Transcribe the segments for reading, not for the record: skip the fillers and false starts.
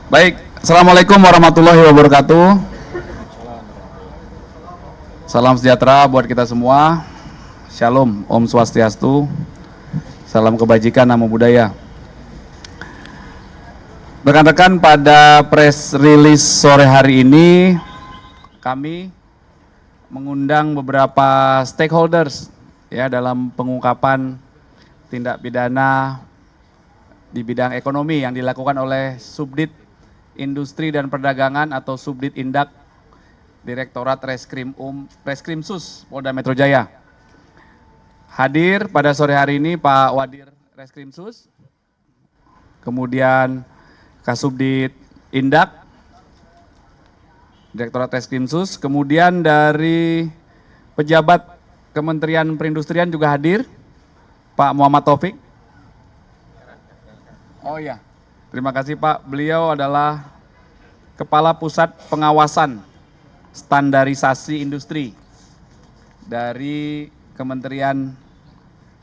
Baik, Assalamualaikum warahmatullahi wabarakatuh. Salam sejahtera buat kita semua. Shalom, Om Swastiastu. Salam kebajikan, namo buddhaya. Rekan-rekan, pada press release sore hari ini kami mengundang beberapa stakeholders ya dalam pengungkapan tindak pidana di bidang ekonomi yang dilakukan oleh Subdit Industri dan Perdagangan atau Subdit Indak Direktorat Reskrimsus Polda Metro Jaya. Hadir pada sore hari ini Pak Wadir Reskrimsus, kemudian Kasubdit Indak Direktorat Reskrimsus, kemudian dari pejabat Kementerian Perindustrian juga hadir, Pak Muhammad Taufik. Oh iya, terima kasih Pak. Beliau adalah Kepala Pusat Pengawasan Standarisasi Industri dari Kementerian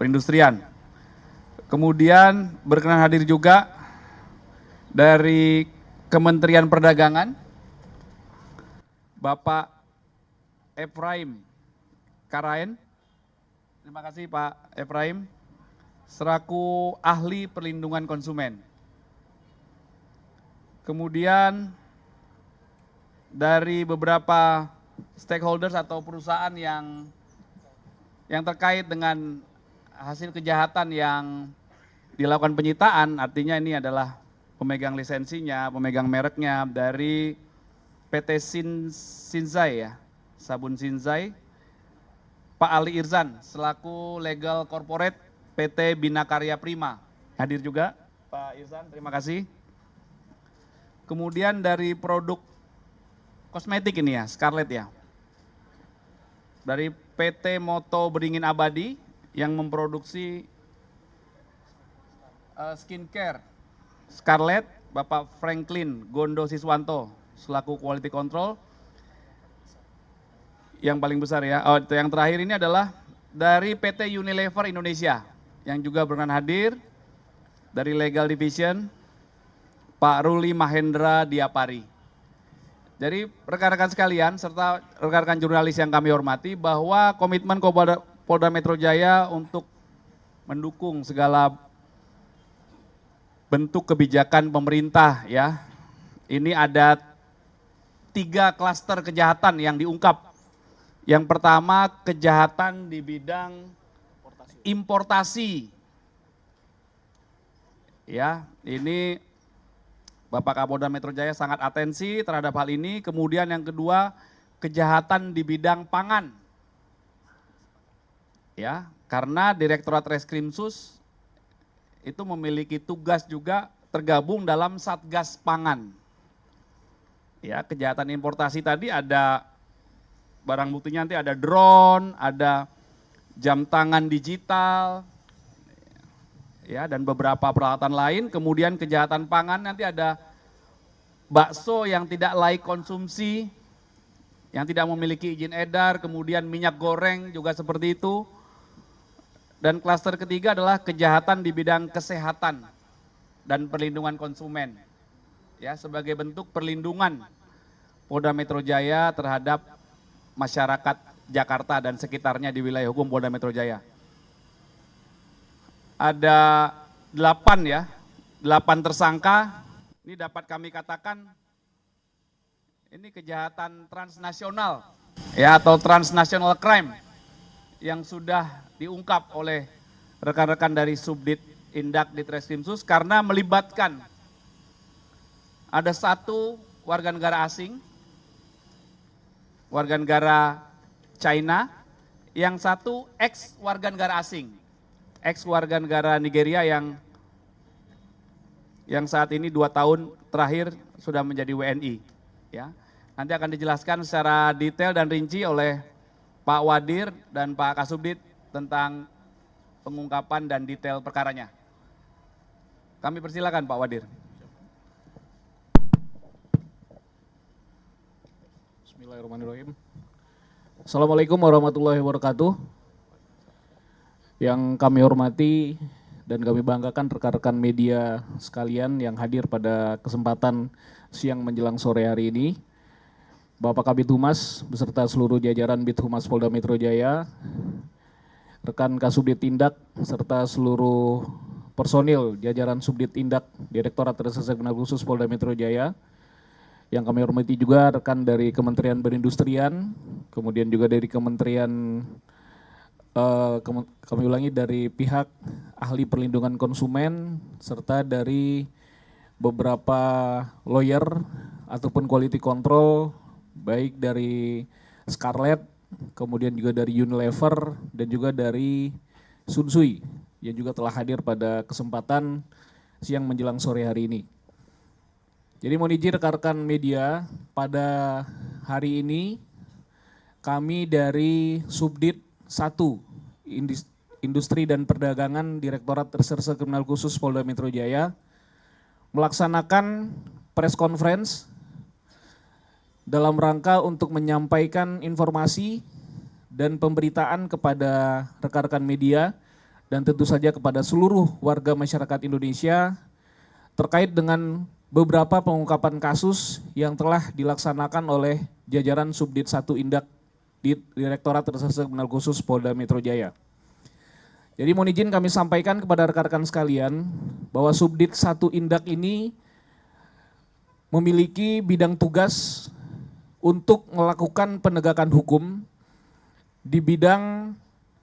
Perindustrian. Kemudian berkenan hadir juga dari Kementerian Perdagangan, Bapak Efraim Karaen. Terima kasih Pak Efraim, selaku ahli perlindungan konsumen. Kemudian dari beberapa stakeholders atau perusahaan yang terkait dengan hasil kejahatan yang dilakukan penyitaan, artinya ini adalah pemegang lisensinya, pemegang mereknya dari PT Sinzai ya, Sabun Sinzai, Pak Ali Irzan selaku legal corporate PT Bina Karya Prima. Hadir juga Pak Irzan, terima kasih. Kemudian dari produk kosmetik ini ya, Scarlett ya. Dari PT Moto Beringin Abadi yang memproduksi skincare Scarlett, Bapak Franklin Gondo Siswanto selaku quality control. Yang paling besar ya, yang terakhir ini adalah dari PT Unilever Indonesia yang juga berkenan hadir dari Legal Division, Pak Ruli Mahendra Diapari. Jadi rekan-rekan sekalian serta rekan-rekan jurnalis yang kami hormati, bahwa komitmen Polda Metro Jaya untuk mendukung segala bentuk kebijakan pemerintah ya. Ini ada 3 klaster kejahatan yang diungkap. Yang pertama kejahatan di bidang importasi. Ya, ini Bapak Kapolda Metro Jaya sangat atensi terhadap hal ini. Kemudian yang kedua, kejahatan di bidang pangan. Ya, karena Direktorat Reskrimsus itu memiliki tugas juga tergabung dalam Satgas Pangan. Ya, kejahatan importasi tadi ada barang buktinya, nanti ada drone, ada jam tangan digital, ya, dan beberapa peralatan lain. Kemudian kejahatan pangan nanti ada bakso yang tidak layak konsumsi, yang tidak memiliki izin edar, kemudian minyak goreng juga seperti itu. Dan klaster ketiga adalah kejahatan di bidang kesehatan dan perlindungan konsumen. Ya, sebagai bentuk perlindungan Polda Metro Jaya terhadap masyarakat Jakarta dan sekitarnya di wilayah hukum Polda Metro Jaya. Ada 8 ya, 8 tersangka. Ini dapat kami katakan ini kejahatan transnasional ya, atau transnational crime yang sudah diungkap oleh rekan-rekan dari Subdit Indak Ditreskrimsus karena melibatkan ada 1 warga negara asing, warga negara China, yang 1 ex warga negara asing, ex warga negara Nigeria yang saat ini 2 tahun terakhir sudah menjadi WNI. Ya, nanti akan dijelaskan secara detail dan rinci oleh Pak Wadir dan Pak Kasubdit tentang pengungkapan dan detail perkaranya. Kami persilakan Pak Wadir. Bismillahirrahmanirrahim. Assalamualaikum warahmatullahi wabarakatuh. Yang kami hormati dan kami banggakan rekan-rekan media sekalian yang hadir pada kesempatan siang menjelang sore hari ini. Bapak Kabid Humas beserta seluruh jajaran Bid Humas Polda Metro Jaya, rekan Kasubdit Tindak serta seluruh personil jajaran Subdit Tindak Direktorat Reserse Kriminal Khusus Polda Metro Jaya. Yang kami hormati juga rekan dari Kementerian Perindustrian, kemudian juga dari Kementerian kami ulangi dari pihak ahli perlindungan konsumen serta dari beberapa lawyer ataupun quality control baik dari Scarlett, kemudian juga dari Unilever dan juga dari Sunsui yang juga telah hadir pada kesempatan siang menjelang sore hari ini. Jadi mohon izin rekan-rekan media, pada hari ini kami dari Subdit 1 Industri dan Perdagangan Direktorat Reserse Kriminal Khusus Polda Metro Jaya melaksanakan press conference dalam rangka untuk menyampaikan informasi dan pemberitaan kepada rekan-rekan media dan tentu saja kepada seluruh warga masyarakat Indonesia terkait dengan beberapa pengungkapan kasus yang telah dilaksanakan oleh jajaran Subdit 1 Indak di Direktorat Reserse Kriminal Khusus Polda Metro Jaya. Jadi mohon izin kami sampaikan kepada rekan-rekan sekalian bahwa Subdit 1 Indak ini memiliki bidang tugas untuk melakukan penegakan hukum di bidang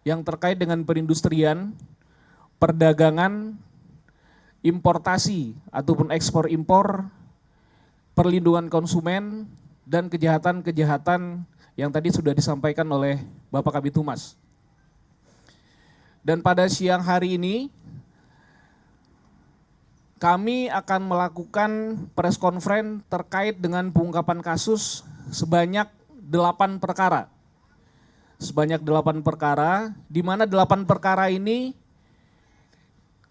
yang terkait dengan perindustrian, perdagangan, importasi ataupun ekspor impor, perlindungan konsumen, dan kejahatan-kejahatan yang tadi sudah disampaikan oleh Bapak Kabid Humas. Dan pada siang hari ini kami akan melakukan press conference terkait dengan pengungkapan kasus sebanyak 8 perkara. Sebanyak 8 perkara, di mana 8 perkara ini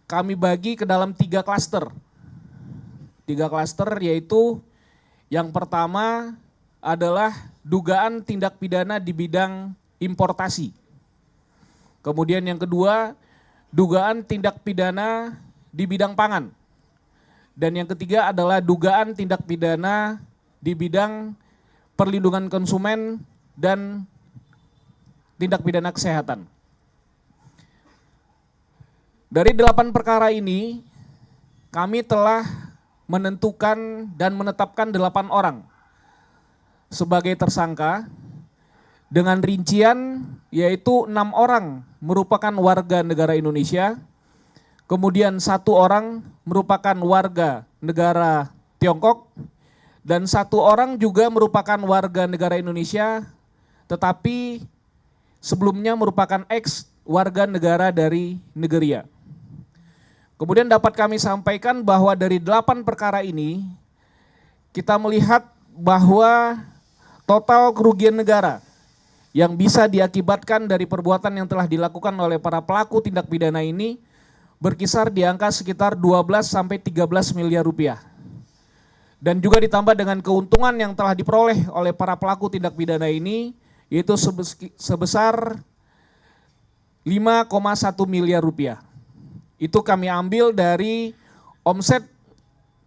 kami bagi ke dalam 3 klaster. 3 klaster yaitu yang pertama adalah dugaan tindak pidana di bidang importasi. Kemudian yang kedua, dugaan tindak pidana di bidang pangan. Dan yang ketiga adalah dugaan tindak pidana di bidang perlindungan konsumen dan tindak pidana kesehatan. Dari 8 perkara ini, kami telah menentukan dan menetapkan 8 orang sebagai tersangka dengan rincian yaitu 6 orang merupakan warga negara Indonesia, kemudian 1 orang merupakan warga negara Tiongkok, dan 1 orang juga merupakan warga negara Indonesia tetapi sebelumnya merupakan ex warga negara dari Nigeria. Kemudian dapat kami sampaikan bahwa dari 8 perkara ini kita melihat bahwa total kerugian negara yang bisa diakibatkan dari perbuatan yang telah dilakukan oleh para pelaku tindak pidana ini berkisar di angka sekitar 12 sampai 13 miliar rupiah. Dan juga ditambah dengan keuntungan yang telah diperoleh oleh para pelaku tindak pidana ini yaitu sebesar 5,1 miliar rupiah. Itu kami ambil dari omset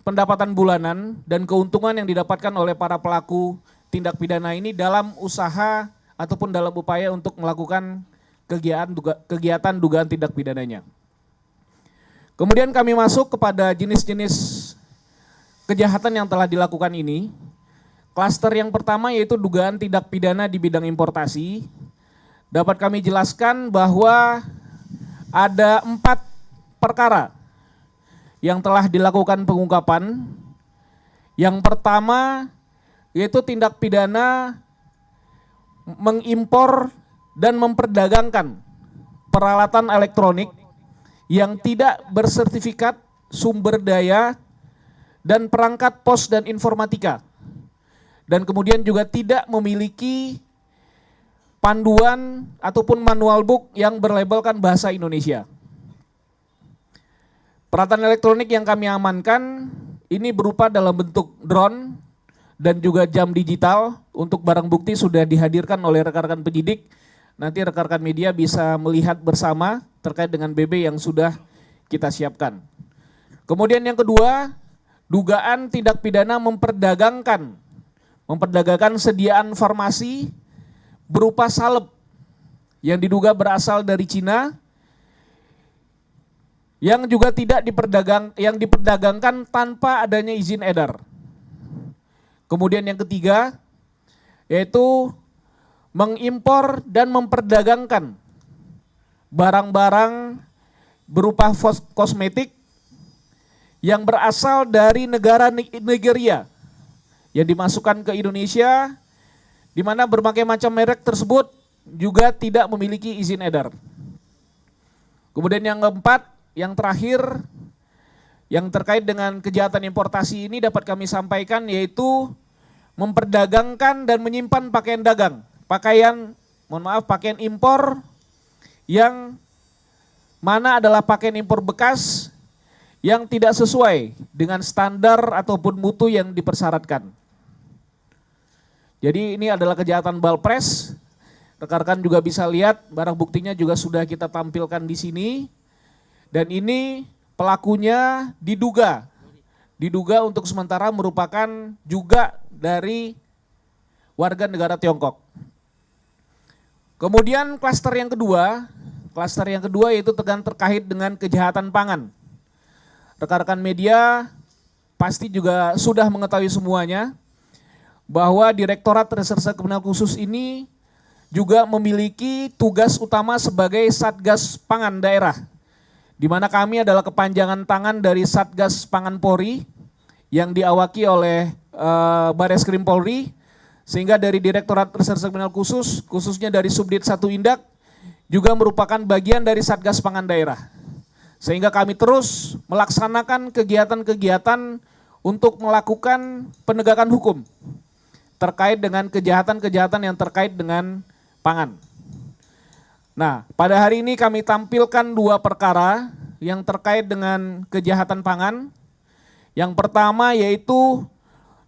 pendapatan bulanan dan keuntungan yang didapatkan oleh para pelaku tindak pidana ini dalam usaha ataupun dalam upaya untuk melakukan kegiatan dugaan tindak pidananya. Kemudian kami masuk kepada jenis-jenis kejahatan yang telah dilakukan ini. Klaster yang pertama yaitu dugaan tindak pidana di bidang importasi. Dapat kami jelaskan bahwa ada 4 perkara yang telah dilakukan pengungkapan. Yang pertama yaitu tindak pidana mengimpor dan memperdagangkan peralatan elektronik yang tidak bersertifikat sumber daya dan perangkat pos dan informatika. Dan kemudian juga tidak memiliki panduan ataupun manual book yang berlabelkan bahasa Indonesia. Peralatan elektronik yang kami amankan ini berupa dalam bentuk drone dan juga jam digital. Untuk barang bukti sudah dihadirkan oleh rekan-rekan penyidik. Nanti rekan-rekan media bisa melihat bersama terkait dengan BB yang sudah kita siapkan. Kemudian yang kedua, dugaan tindak pidana memperdagangkan sediaan farmasi berupa salep yang diduga berasal dari Cina yang juga yang diperdagangkan tanpa adanya izin edar. Kemudian yang ketiga yaitu mengimpor dan memperdagangkan barang-barang berupa kosmetik yang berasal dari negara Nigeria yang dimasukkan ke Indonesia, di mana berbagai macam merek tersebut juga tidak memiliki izin edar. Kemudian yang keempat, yang terakhir, yang terkait dengan kejahatan importasi ini dapat kami sampaikan yaitu memperdagangkan dan menyimpan pakaian dagang, pakaian impor yang mana adalah pakaian impor bekas yang tidak sesuai dengan standar ataupun mutu yang dipersyaratkan. Jadi ini adalah kejahatan balpres. Rekan-rekan juga bisa lihat barang buktinya juga sudah kita tampilkan di sini. Dan ini pelakunya diduga untuk sementara merupakan juga dari warga negara Tiongkok. Kemudian klaster yang kedua yaitu terkait dengan kejahatan pangan. Rekan-rekan media pasti juga sudah mengetahui semuanya bahwa Direktorat Reserse Kriminal Khusus ini juga memiliki tugas utama sebagai Satgas Pangan Daerah, di mana kami adalah kepanjangan tangan dari Satgas Pangan Polri yang diawaki oleh Bareskrim Polri, sehingga dari Direktorat Reserse Kriminal Khusus, khususnya dari Subdit 1 Indak, juga merupakan bagian dari Satgas Pangan Daerah. Sehingga kami terus melaksanakan kegiatan-kegiatan untuk melakukan penegakan hukum terkait dengan kejahatan-kejahatan yang terkait dengan pangan. Nah, pada hari ini kami tampilkan 2 perkara yang terkait dengan kejahatan pangan. Yang pertama yaitu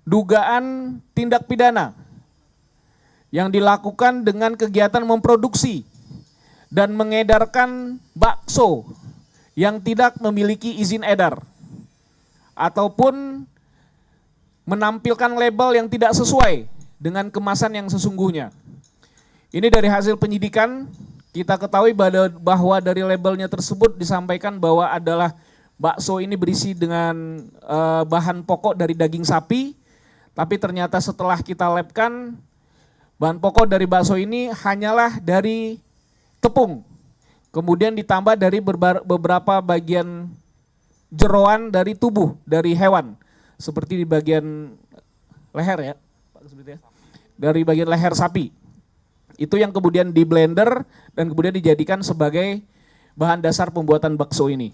dugaan tindak pidana yang dilakukan dengan kegiatan memproduksi dan mengedarkan bakso yang tidak memiliki izin edar ataupun menampilkan label yang tidak sesuai dengan kemasan yang sesungguhnya. Ini dari hasil penyidikan kita ketahui bahwa dari labelnya tersebut disampaikan bahwa adalah bakso ini berisi dengan bahan pokok dari daging sapi, tapi ternyata setelah kita labkan bahan pokok dari bakso ini hanyalah dari tepung, kemudian ditambah dari beberapa bagian jeroan dari tubuh dari hewan, seperti di bagian leher ya, dari bagian leher sapi. Itu yang kemudian di blender dan kemudian dijadikan sebagai bahan dasar pembuatan bakso ini.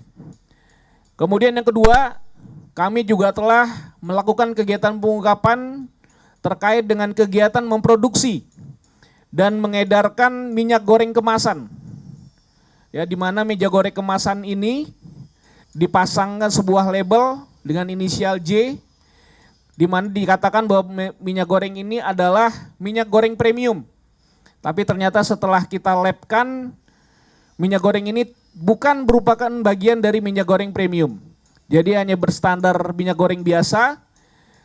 Kemudian yang kedua, kami juga telah melakukan kegiatan pengungkapan terkait dengan kegiatan memproduksi dan mengedarkan minyak goreng kemasan. Ya, di mana minyak goreng kemasan ini dipasangkan sebuah label dengan inisial J, di mana dikatakan bahwa minyak goreng ini adalah minyak goreng premium. Tapi ternyata setelah kita labkan, minyak goreng ini bukan merupakan bagian dari minyak goreng premium. Jadi hanya berstandar minyak goreng biasa,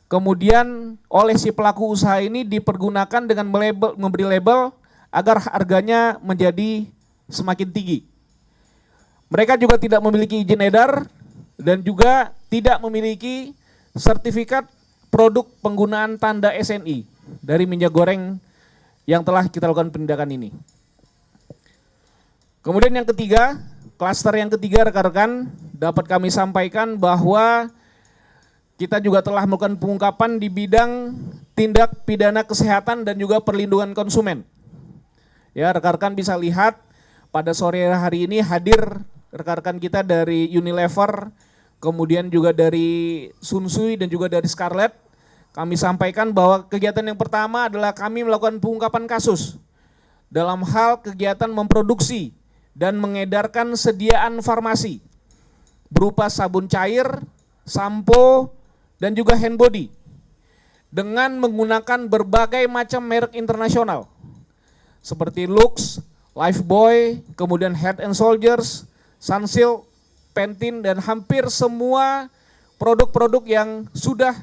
kemudian oleh si pelaku usaha ini dipergunakan dengan memberi label agar harganya menjadi semakin tinggi. Mereka juga tidak memiliki izin edar dan juga tidak memiliki sertifikat produk penggunaan tanda SNI dari minyak goreng yang telah kita lakukan penindakan ini. Kemudian yang ketiga, klaster yang ketiga rekan-rekan dapat kami sampaikan bahwa kita juga telah melakukan pengungkapan di bidang tindak pidana kesehatan dan juga perlindungan konsumen. Ya, rekan-rekan bisa lihat pada sore hari ini hadir rekan-rekan kita dari Unilever, kemudian juga dari Sunsui dan juga dari Scarlett. Kami sampaikan bahwa kegiatan yang pertama adalah kami melakukan pengungkapan kasus dalam hal kegiatan memproduksi dan mengedarkan sediaan farmasi berupa sabun cair, sampo, dan juga hand body dengan menggunakan berbagai macam merek internasional seperti Lux, Lifebuoy, kemudian Head and Shoulders, Sunsilk, Pentin, dan hampir semua produk-produk yang sudah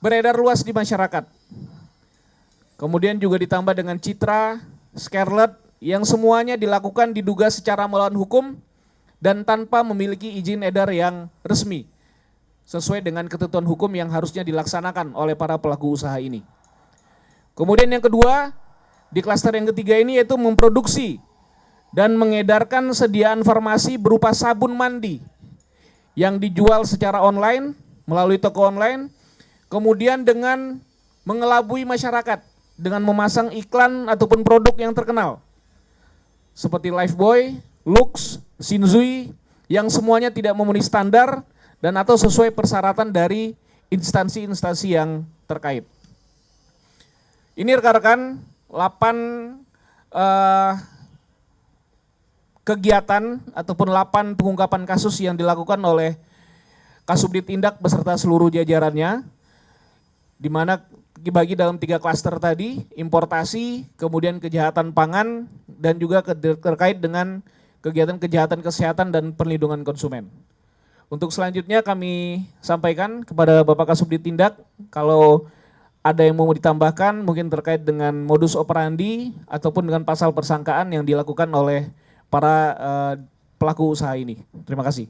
beredar luas di masyarakat. Kemudian juga ditambah dengan Citra, Scarlett, yang semuanya dilakukan diduga secara melawan hukum dan tanpa memiliki izin edar yang resmi, sesuai dengan ketentuan hukum yang harusnya dilaksanakan oleh para pelaku usaha ini. Kemudian yang kedua, di klaster yang ketiga ini yaitu memproduksi dan mengedarkan sediaan farmasi berupa sabun mandi yang dijual secara online, melalui toko online, kemudian dengan mengelabui masyarakat dengan memasang iklan ataupun produk yang terkenal seperti Lifebuoy, Lux, Shinzui, yang semuanya tidak memenuhi standar dan atau sesuai persyaratan dari instansi-instansi yang terkait. Ini rekan-rekan 8 kegiatan ataupun 8 pengungkapan kasus yang dilakukan oleh Kasubdit Tindak beserta seluruh jajarannya, di mana dibagi dalam 3 klaster tadi, importasi, kemudian kejahatan pangan, dan juga terkait dengan kegiatan kejahatan kesehatan dan perlindungan konsumen. Untuk selanjutnya kami sampaikan kepada Bapak Kasubdit Tindak, kalau ada yang mau ditambahkan mungkin terkait dengan modus operandi ataupun dengan pasal persangkaan yang dilakukan oleh para pelaku usaha ini. Terima kasih.